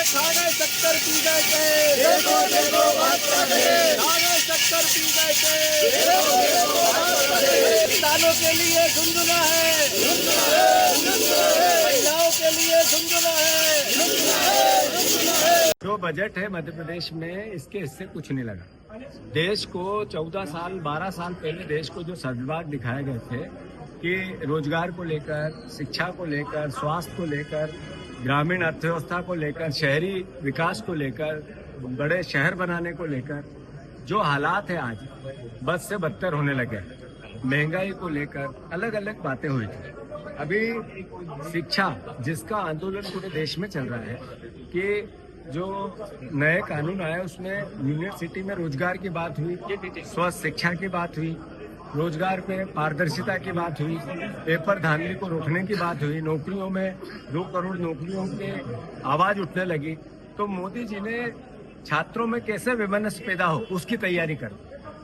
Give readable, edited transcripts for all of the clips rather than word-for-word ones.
खा गए शक्कर पी गए थे, देखो देखो भाजपा के खा गए शक्कर पी गए थे, देखो देखो भाजपा के किसानों के लिए झुंझुना है, महिलाओं के लिए झुंझुना है। जो बजट है मध्य प्रदेश में, इसके हिस्से कुछ नहीं लगा। देश को 14 साल 12 साल पहले देश को जो सद्भाव दिखाए गए थे कि रोजगार को लेकर, शिक्षा को लेकर, स्वास्थ्य को लेकर, ग्रामीण अर्थव्यवस्था को लेकर, शहरी विकास को लेकर, बड़े शहर बनाने को लेकर, जो हालात है आज बद से बदतर होने लगे। महंगाई को लेकर अलग अलग बातें हुई थी। अभी शिक्षा, जिसका आंदोलन पूरे देश में चल रहा है कि जो नए कानून आए उसमें यूनिवर्सिटी में रोजगार की बात हुई, स्वस्थ शिक्षा की बात हुई, रोजगार में पारदर्शिता की बात हुई, पेपर धांधली को रोकने की बात हुई, नौकरियों में 2 करोड़ नौकरियों की आवाज उठने लगी। तो मोदी जी ने छात्रों में कैसे विमनस्य पैदा हो उसकी तैयारी कर।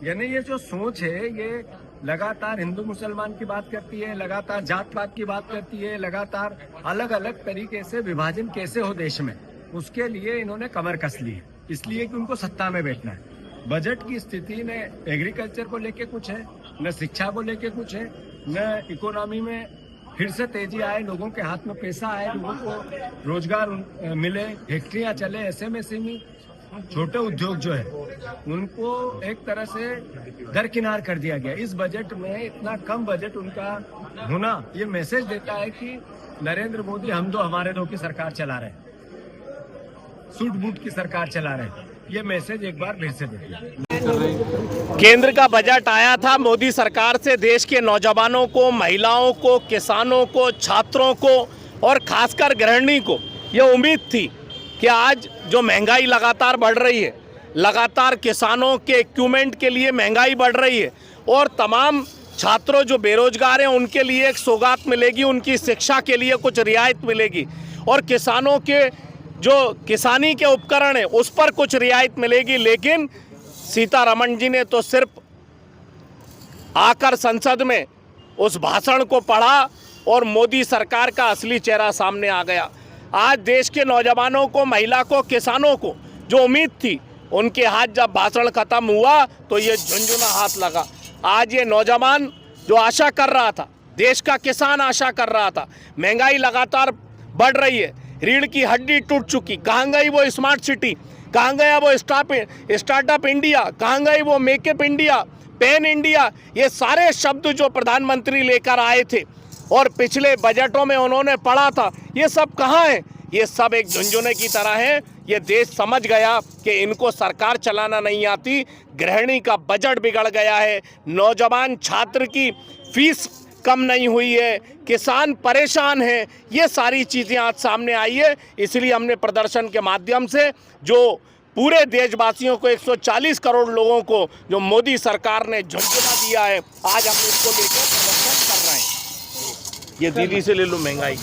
यानी ये जो सोच है ये लगातार हिंदू मुसलमान की बात करती है, लगातार जात पात की बात करती है, लगातार अलग अलग तरीके से विभाजन कैसे हो देश में, उसके लिए इन्होंने कमर कस ली है, इसलिए कि उनको सत्ता में बैठना है। बजट की स्थिति न एग्रीकल्चर को लेके कुछ है, न शिक्षा को लेके कुछ है, न इकोनॉमी में फिर से तेजी आए, लोगों के हाथ में पैसा आए, लोगों को रोजगार मिले, फैक्ट्रियां चले, एसएमएसएमई छोटे उद्योग जो है उनको एक तरह से दरकिनार कर दिया गया। इस बजट में इतना कम बजट उनका होना ये मैसेज देता है कि नरेंद्र मोदी हम दो हमारे दो की सरकार चला रहे हैं, सूट बूट की सरकार चला रहे हैं। ये मैसेज एक बार फिर से देखिए। केंद्र का बजट आया था मोदी सरकार से, देश के नौजवानों को, महिलाओं को, किसानों को, छात्रों को और खासकर गृहिणी को ये उम्मीद थी कि आज जो महंगाई लगातार बढ़ रही है, लगातार किसानों के इक्विपमेंट के लिए महंगाई बढ़ रही है और तमाम छात्रों जो बेरोजगार हैं उनके लिए एक सौगात मिलेगी, उनकी शिक्षा के लिए कुछ रियायत मिलेगी और किसानों के जो किसानी के उपकरण हैं उस पर कुछ रियायत मिलेगी। लेकिन सीतारमण जी ने तो सिर्फ आकर संसद में उस भाषण को पढ़ा और मोदी सरकार का असली चेहरा सामने आ गया। आज देश के नौजवानों को, महिला को, किसानों को जो उम्मीद थी उनके हाथ जब भाषण खत्म हुआ तो ये झुंझुना हाथ लगा। आज ये नौजवान जो आशा कर रहा था, देश का किसान आशा कर रहा था, महंगाई लगातार बढ़ रही है, रीढ़ की हड्डी टूट चुकी, कहाँ गई वो स्मार्ट सिटी, कहाँ गया वो स्टार्टअप इंडिया, कहाँ गई वो मेकअप इंडिया, पैन इंडिया, ये सारे शब्द जो प्रधानमंत्री लेकर आए थे और पिछले बजटों में उन्होंने पढ़ा था, ये सब कहाँ है? ये सब एक झुंझुने की तरह है। ये देश समझ गया कि इनको सरकार चलाना नहीं आती, गृहिणी का बजट बिगड़ गया है, नौजवान छात्र की फीस कम नहीं हुई है, किसान परेशान है, ये सारी चीज़ें आज सामने आई है। इसलिए हमने प्रदर्शन के माध्यम से जो पूरे देशवासियों को 140 करोड़ लोगों को जो मोदी सरकार ने झुंझुना दिया है, आज हम इसको लेकर प्रदर्शन कर रहे हैं। ये दीदी से ले लो महंगाई।